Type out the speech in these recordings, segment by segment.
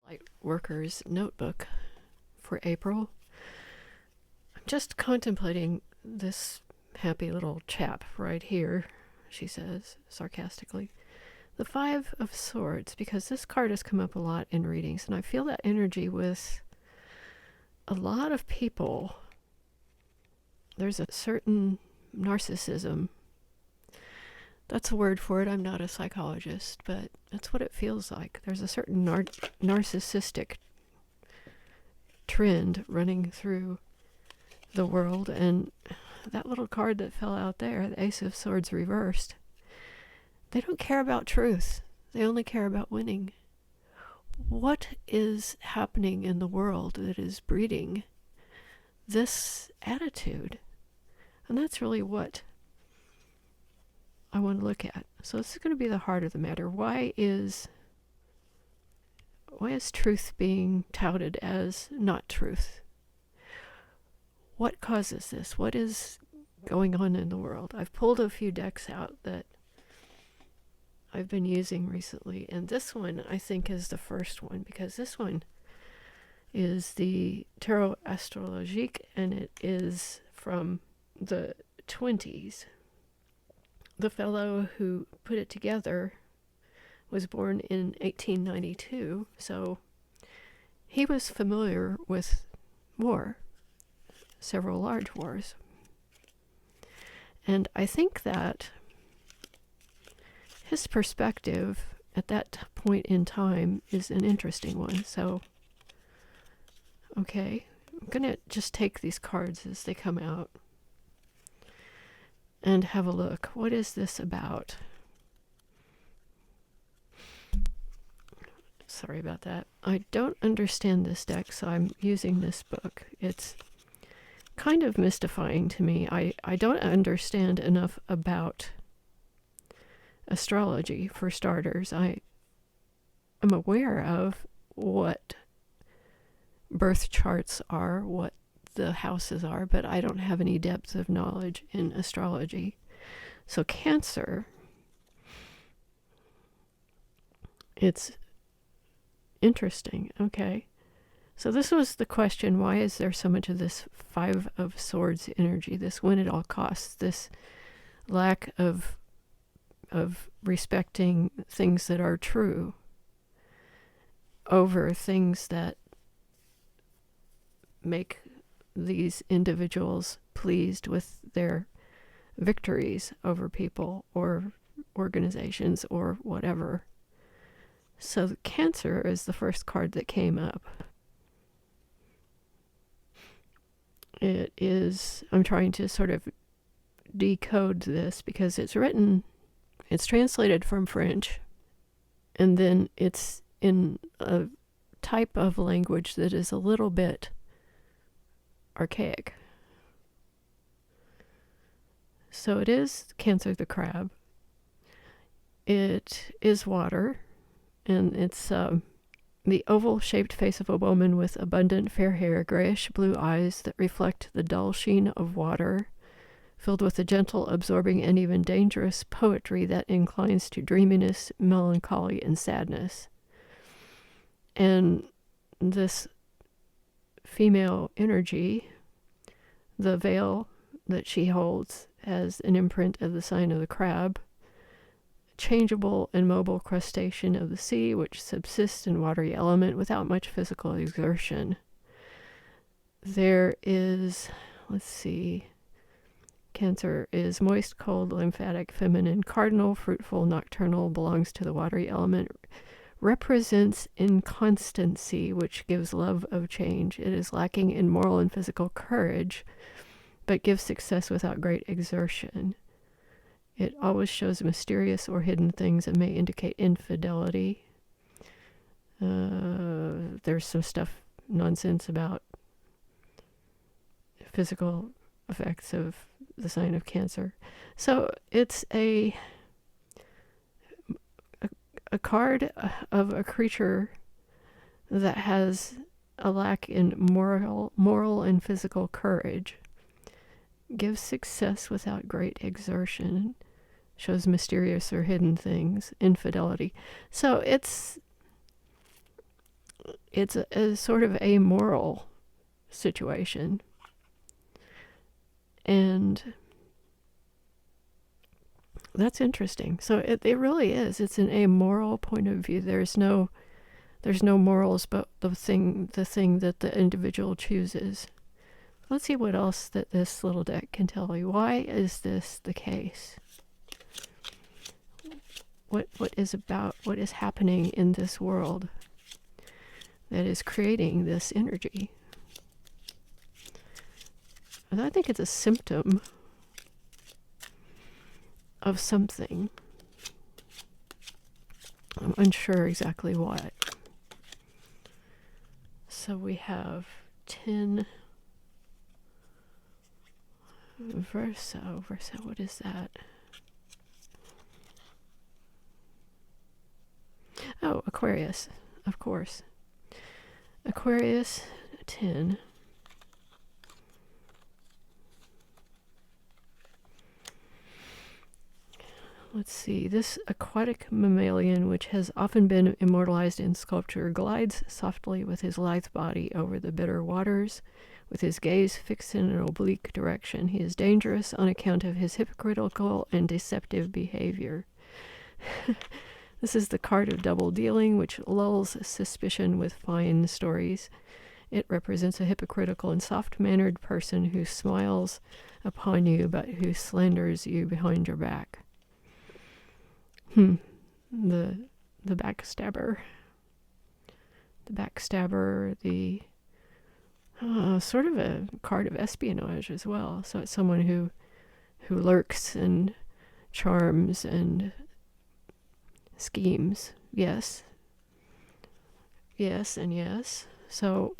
Lightworkers Notebook for April. I'm just contemplating this happy little chap right here, she says sarcastically. The Five of Swords, because this card has come up a lot in readings, and I feel that energy with a lot of people. There's a certain narcissism. That's a word for it. I'm not a psychologist, but that's what it feels like. There's a certain narcissistic trend running through the world, and that little card that fell out there, the Ace of Swords reversed, they don't care about truth. They only care about winning. What is happening in the world that is breeding this attitude? And that's really what I want to look at. So this is going to be the heart of the matter. Why is truth being touted as not truth? What causes this? What is going on in the world? I've pulled a few decks out that I've been using recently, and this one I think is the first one, because this one is the Tarot Astrologique, and it is from the 20s. The fellow who put it together was born in 1892, so he was familiar with war, several large wars. And I think that his perspective at that point in time is an interesting one. So, okay, I'm going to just take these cards as they come out and have a look. What is this about? Sorry about that. I don't understand this deck, so I'm using this book. It's kind of mystifying to me. I don't understand enough about astrology, for starters. I am aware of what birth charts are, what the houses are, but I don't have any depth of knowledge in astrology. So Cancer, it's interesting. Okay. So this was the question, why is there so much of this Five of Swords energy, this win at all costs, this lack of respecting things that are true over things that make these individuals pleased with their victories over people or organizations or whatever. So Cancer is the first card that came up. It is, I'm trying to sort of decode this because it's translated from French, and then it's in a type of language that is a little bit archaic. So it is Cancer the crab. It is water, and it's the oval-shaped face of a woman with abundant fair hair, grayish-blue eyes that reflect the dull sheen of water, filled with a gentle, absorbing, and even dangerous poetry that inclines to dreaminess, melancholy, and sadness. And this female energy, the veil that she holds, has an imprint of the sign of the crab, changeable and mobile crustacean of the sea, which subsists in watery element without much physical exertion. There is, let's see, Cancer is moist, cold, lymphatic, feminine, cardinal, fruitful, nocturnal, belongs to the watery element, represents inconstancy, which gives love of change. It is lacking in moral and physical courage, but gives success without great exertion. It always shows mysterious or hidden things and may indicate infidelity. There's some nonsense about physical effects of the sign of Cancer. So it's a card of a creature that has a lack in moral and physical courage, gives success without great exertion, shows mysterious or hidden things, infidelity. So it's it's a sort of amoral situation. And that's interesting. So it really is. It's an amoral point of view. There's no morals, but the thing that the individual chooses. Let's see what else that this little deck can tell you. Why is this the case? What is happening in this world that is creating this energy? And I think it's a symptom of something. I'm unsure exactly what. So we have 10 Verso, what is that? Oh, Aquarius, of course. Aquarius 10. Let's see. This aquatic mammalian, which has often been immortalized in sculpture, glides softly with his lithe body over the bitter waters, with his gaze fixed in an oblique direction. He is dangerous on account of his hypocritical and deceptive behavior. This is the card of double dealing, which lulls suspicion with fine stories. It represents a hypocritical and soft-mannered person who smiles upon you, but who slanders you behind your back. The backstabber. The backstabber, the sort of a card of espionage as well. So it's someone who lurks and charms and schemes. Yes. Yes and yes. So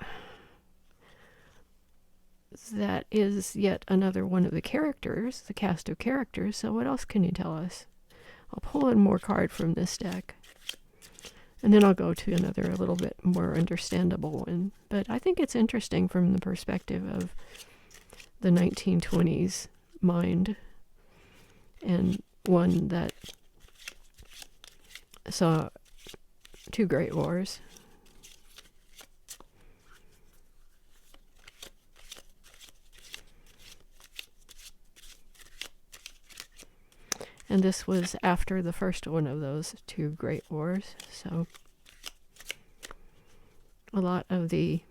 that is yet another one of the characters, the cast of characters. So what else can you tell us? I'll pull one more card from this deck, and then I'll go to another a little bit more understandable one. But I think it's interesting from the perspective of the 1920s mind, and one that saw 2 great wars. And this was after the first one of those 2 great wars, so a lot of the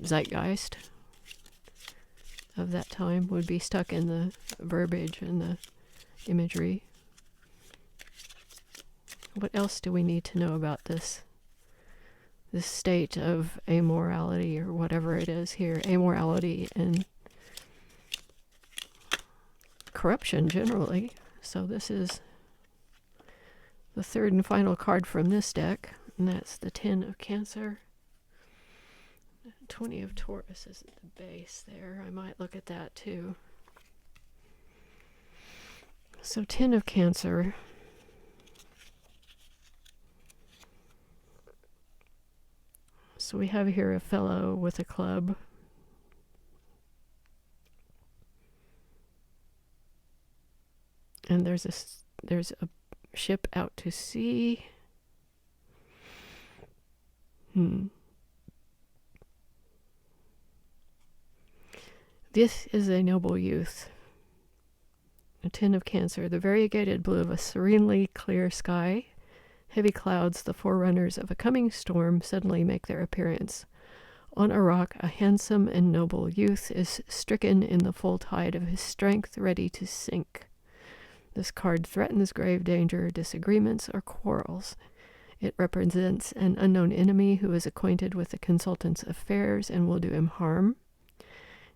zeitgeist of that time would be stuck in the verbiage and the imagery. What else do we need to know about this state of amorality, or whatever it is here? Amorality and corruption generally. So this is the 3rd and final card from this deck, and that's the 10 of Cancer. 20 of Taurus is at the base there. I might look at that too. So 10 of Cancer. So we have here a fellow with a club. And there's a ship out to sea. This is a noble youth. A 10 of Cancer, the variegated blue of a serenely clear sky. Heavy clouds, the forerunners of a coming storm, suddenly make their appearance. On a rock, a handsome and noble youth is stricken in the full tide of his strength, ready to sink. This card threatens grave danger, disagreements, or quarrels. It represents an unknown enemy who is acquainted with the consultant's affairs and will do him harm.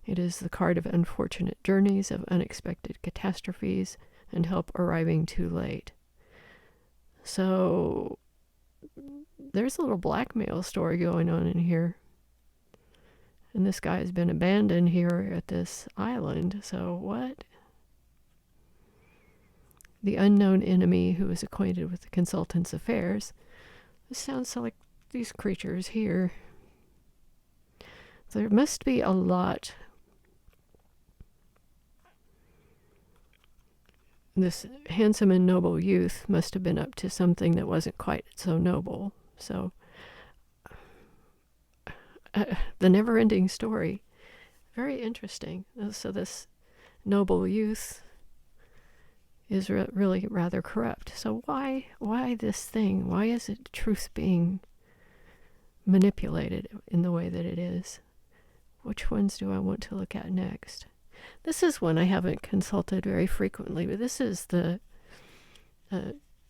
It is the card of unfortunate journeys, of unexpected catastrophes, and help arriving too late. So there's a little blackmail story going on in here. And this guy has been abandoned here at this island. So what? The unknown enemy who is acquainted with the consultant's affairs. This sounds like these creatures here. There must be a lot. This handsome and noble youth must have been up to something that wasn't quite so noble. So the never-ending story. Very interesting. So this noble youth is really rather corrupt. So why this thing? Why is it truth being manipulated in the way that it is? Which ones do I want to look at next? This is one I haven't consulted very frequently, but this is the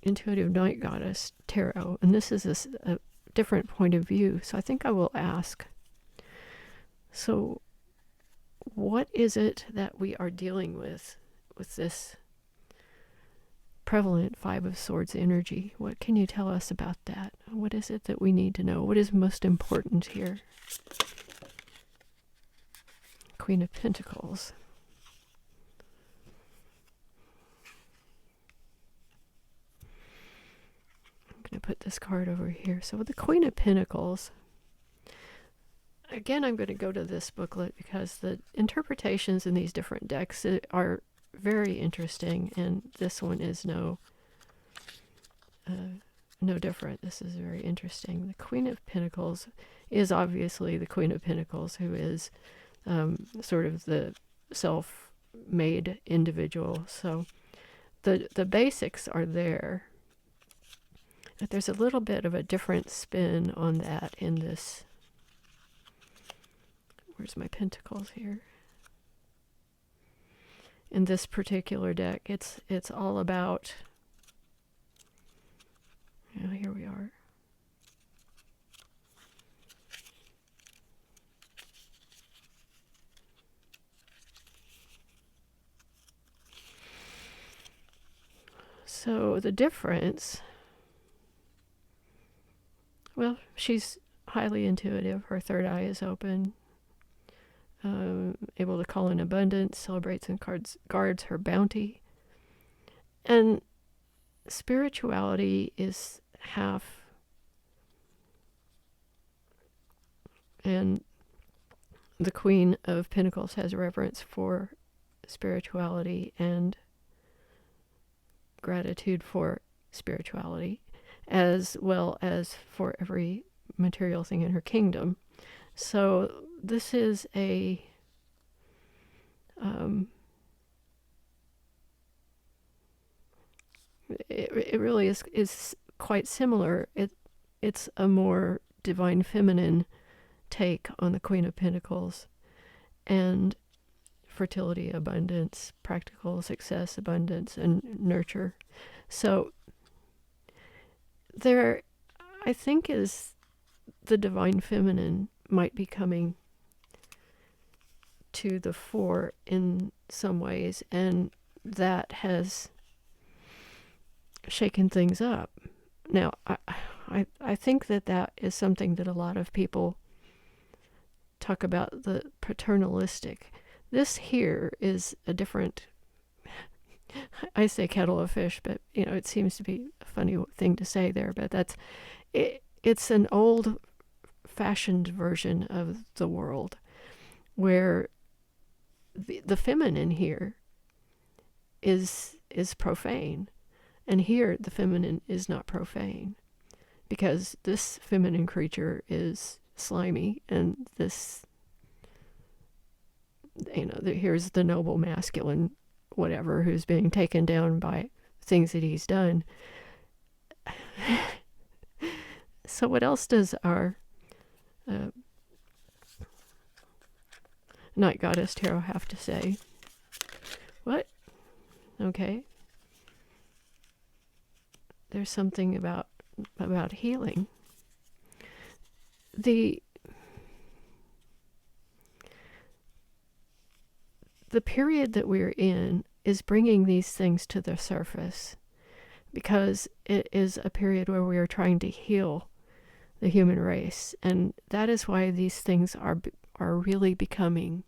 Intuitive Night Goddess Tarot, and this is a different point of view. So I think I will ask, so what is it that we are dealing with this prevalent Five of Swords energy? What can you tell us about that? What is it that we need to know? What is most important here? Queen of Pentacles. I'm going to put this card over here. So with the Queen of Pentacles, again, I'm going to go to this booklet because the interpretations in these different decks are very interesting, and this one is no different. This is very interesting. The Queen of Pentacles is obviously the Queen of Pentacles, who is sort of the self-made individual. So the basics are there, but there's a little bit of a different spin on that in this. Where's my pentacles here? In this particular deck, it's all about, here we are. So the difference, well, she's highly intuitive. Her third eye is open. Able to call in abundance, celebrates and guards her bounty. And spirituality is half. And the Queen of Pentacles has reverence for spirituality and gratitude for spirituality, as well as for every material thing in her kingdom. So this is a it really is quite similar. It's a more divine feminine take on the Queen of Pentacles, and fertility, abundance, practical success, abundance, and nurture. So there, I think, is the divine feminine might be coming to the fore in some ways, and that has shaken things up. Now, I think that is something that a lot of people talk about, the paternalistic. This here is a different, I say kettle of fish, but it seems to be a funny thing to say there, but that's it. It's an old-fashioned version of the world where the feminine here is profane, and here the feminine is not profane, because this feminine creature is slimy, and this, here's the noble masculine whatever who's being taken down by things that he's done. So what else does our Night Goddess Tarot have to say? What? Okay. There's something about healing. The period that we're in is bringing these things to the surface, because it is a period where we are trying to heal the human race, and that is why these things are really becoming,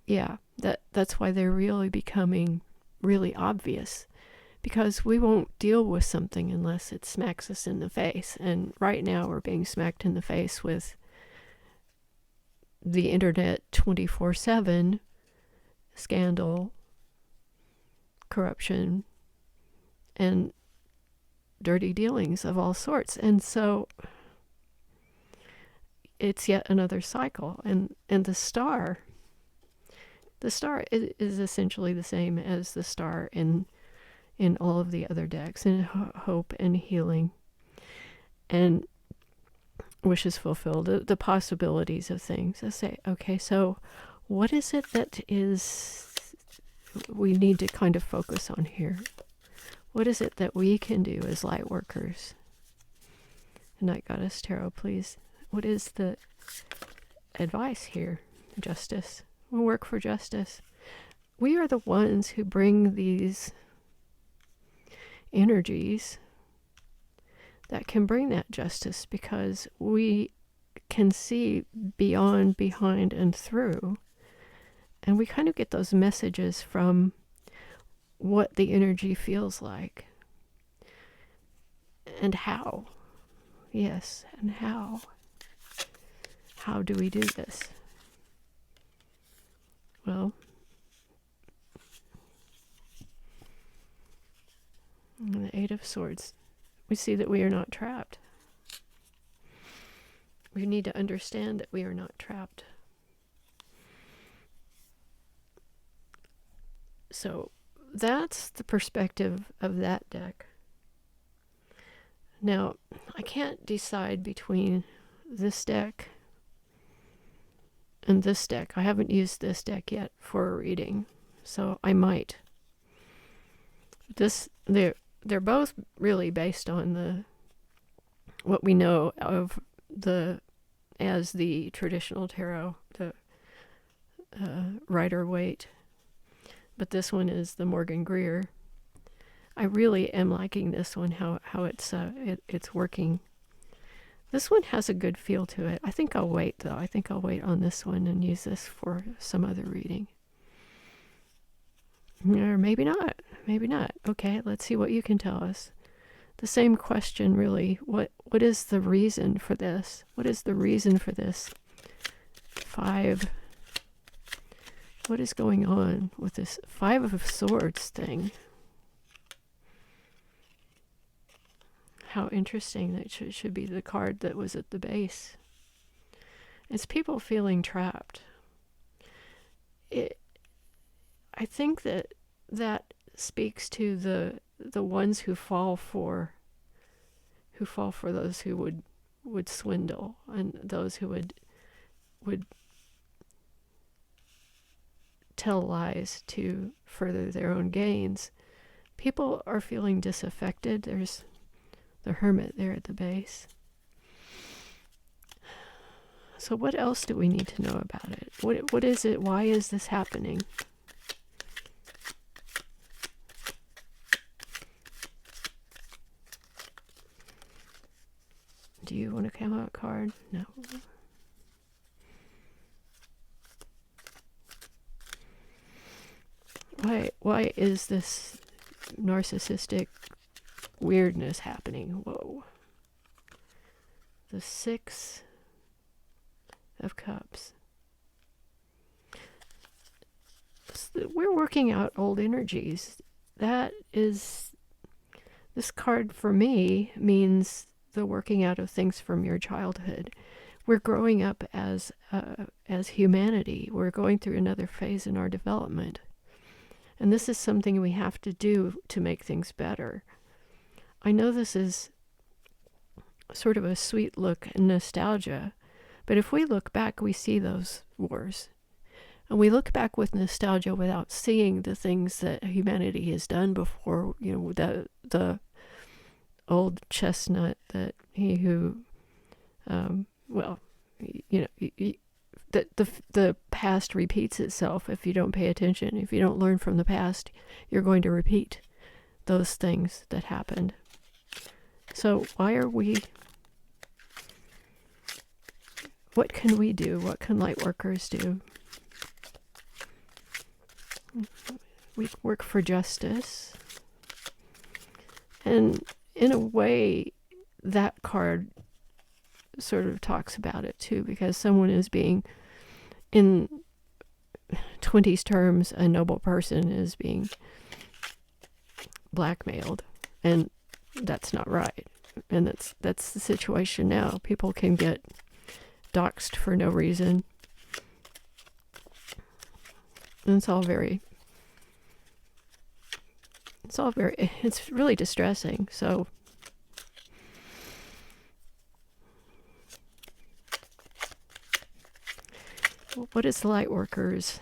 that's why they're really becoming really obvious, because we won't deal with something unless it smacks us in the face. And right now we're being smacked in the face with the internet 24/7 scandal, corruption, and dirty dealings of all sorts. And so, it's yet another cycle. And the star is essentially the same as the star in all of the other decks, in hope and healing and wishes fulfilled, the possibilities of things. I say, okay, so what is it that we need to kind of focus on here? What is it that we can do as light workers? Night Goddess Tarot, please. What is the advice here? Justice. We work for justice. We are the ones who bring these energies that can bring that justice, because we can see beyond, behind, and through. And we kind of get those messages from what the energy feels like. And how. Yes, and how. How do we do this? Well, the Eight of Swords. We see that we are not trapped. We need to understand that we are not trapped. So that's the perspective of that deck. Now, I can't decide between this deck and this deck. I haven't used this deck yet for a reading, so I might. They're both really based on what we know of as the traditional tarot, the Rider-Waite. But this one is the Morgan Greer. I really am liking this one, how it's working. This one has a good feel to it. I think I'll wait, though. I think I'll wait on this one and use this for some other reading. Or maybe not. Maybe not. Okay, let's see what you can tell us. The same question, really. What is the reason for this? What is the reason for this? 5. What is going on with this 5 of Swords thing? How interesting that should be the card that was at the base. It's people feeling trapped. I think that speaks to the ones who fall for those who would swindle, and those who would tell lies to further their own gains. People are feeling disaffected. There's the Hermit there at the base. So what else do we need to know about it? What is it? Why is this happening? Do you want to come out a card? No. Why is this narcissistic weirdness happening? Whoa. The 6 of Cups. We're working out old energies. That is, this card for me means the working out of things from your childhood. We're growing up as humanity. We're going through another phase in our development. And this is something we have to do to make things better. I know this is sort of a sweet look and nostalgia, but if we look back, we see those wars. And we look back with nostalgia without seeing the things that humanity has done before, the old chestnut that he who, the past repeats itself. If you don't pay attention, if you don't learn from the past, you're going to repeat those things that happened. So what can we do? What can light workers do? We work for justice. And in a way, that card sort of talks about it too, because someone is being, in 20s terms, a noble person is being blackmailed, and that's not right. And that's the situation now. People can get doxxed for no reason. And it's really distressing. So what is Lightworkers?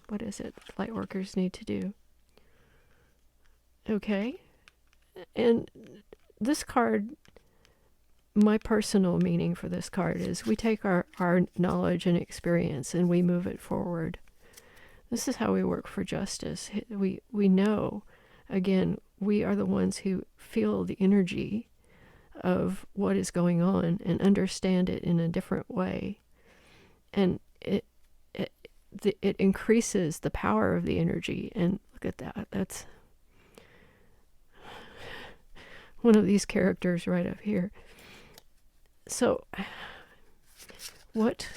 What is it Lightworkers need to do? Okay. And this card, my personal meaning for this card is we take our knowledge and experience and we move it forward. This is how we work for justice. We know, again, we are the ones who feel the energy of what is going on and understand it in a different way. And it increases the power of the energy. And look at that. That's one of these characters right up here. So what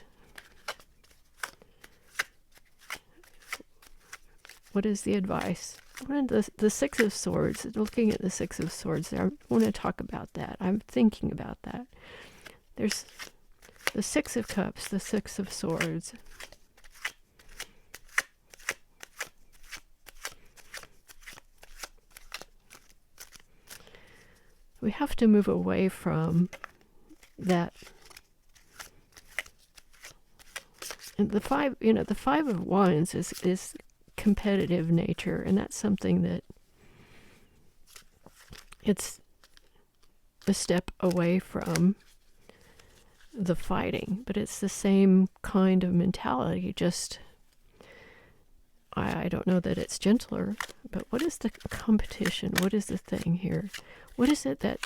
is the advice? The Six of Swords, looking at the Six of Swords there, I want to talk about that. I'm thinking about that. There's the Six of Cups, the Six of Swords. We have to move away from that. And the Five of Wands is competitive nature, and that's something that it's a step away from the fighting, but it's the same kind of mentality, just I don't know that it's gentler, but what is the competition? What is the thing here? What is it that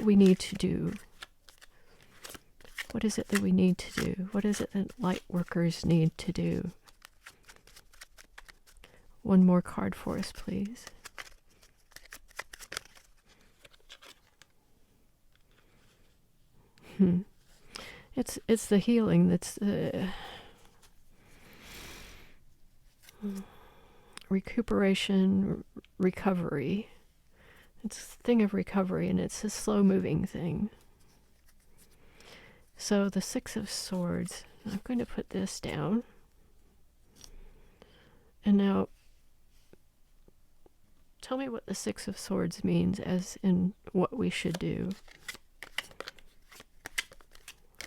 we need to do? What is it that we need to do? What is it that Lightworkers need to do? One more card for us, please. It's the healing that's the recuperation, recovery. It's a thing of recovery, and it's a slow-moving thing. So the Six of Swords, I'm going to put this down. And now, tell me what the Six of Swords means, as in what we should do.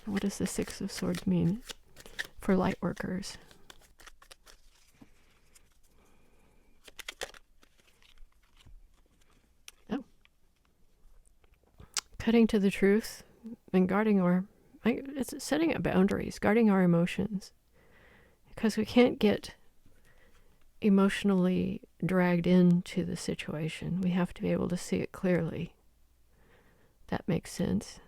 What does the Six of Swords mean for Lightworkers? Oh. Cutting to the truth and guarding it's setting up boundaries, guarding our emotions. Because we can't get emotionally dragged into the situation. We have to be able to see it clearly. That makes sense.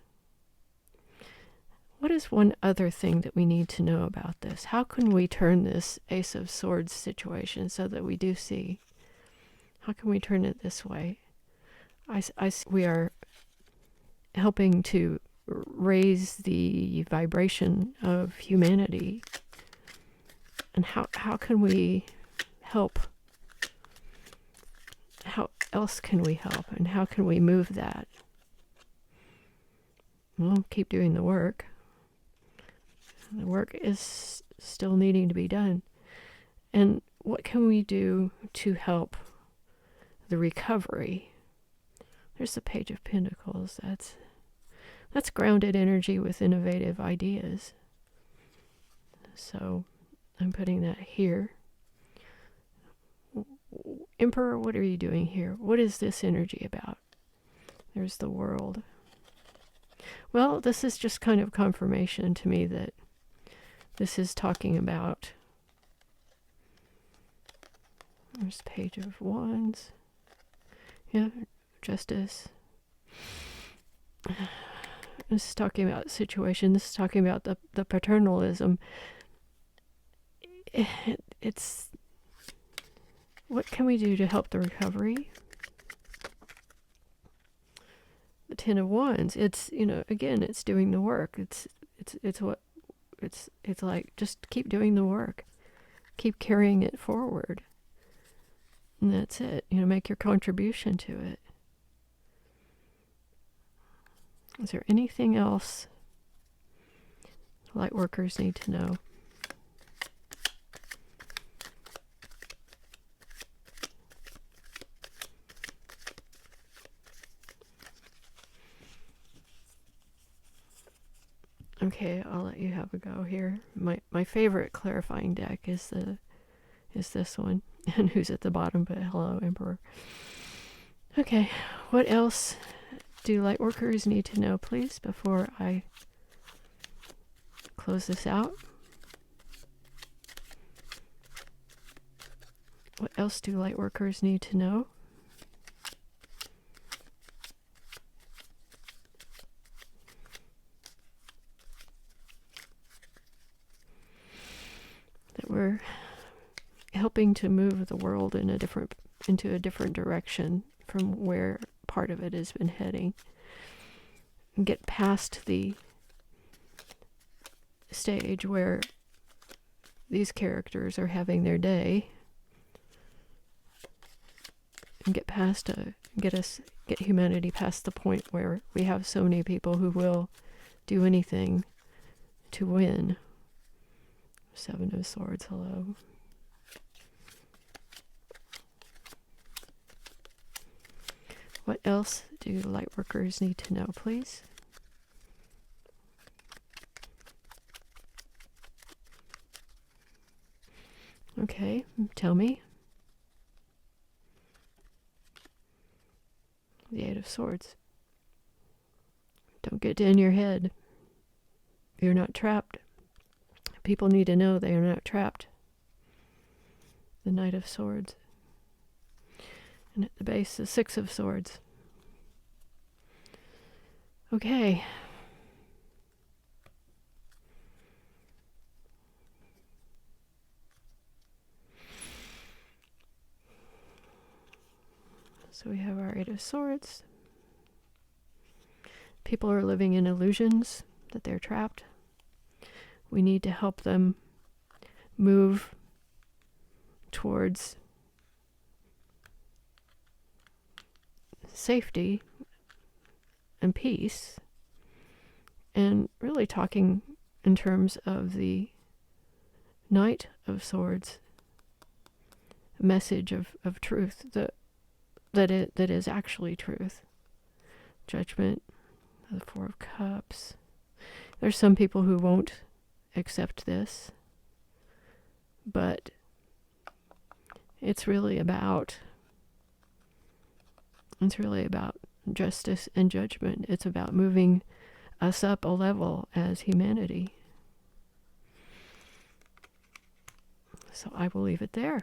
What is one other thing that we need to know about this? How can we turn this Ace of Swords situation so that we do see? How can we turn it this way? We are helping to raise the vibration of humanity. And how can we help? How else can we help? And how can we move that? Well, keep doing the work. The work is still needing to be done. And what can we do to help the recovery? There's the Page of Pentacles. That's grounded energy with innovative ideas. So I'm putting that here. Emperor, what are you doing here? What is this energy about? There's the World. Well, this is just kind of confirmation to me that this is talking about, there's Page of Wands. Yeah, Justice. This is talking about the situation. This is talking about the paternalism. It's, what can we do to help the recovery? The Ten of Wands. It's, again, it's doing the work. It's like, just keep doing the work. Keep carrying it forward. And that's it. Make your contribution to it. Is there anything else Lightworkers need to know. Okay, I'll let you have a go here. My favorite clarifying deck is this one. And who's at the bottom but hello, Emperor. Okay, what else do Lightworkers need to know, please, before I close this out? What else do Lightworkers need to know? That we're helping to move the world into a different direction from where part of it has been heading. And get past the stage where these characters are having their day, and get humanity past the point where we have so many people who will do anything to win. Seven of Swords, hello. What else do Lightworkers need to know, please? Okay, tell me. The Eight of Swords. Don't get in your head. You're not trapped. People need to know they are not trapped. The Knight of Swords. And at the base, the Six of Swords. Okay. So we have our Eight of Swords. People are living in illusions that they're trapped. We need to help them move towards safety and peace, and really talking in terms of the Knight of Swords message of truth, that is actually truth. Judgment, the Four of Cups. There's some people who won't accept this, but it's really about justice and judgment. It's about moving us up a level as humanity. So I will leave it there.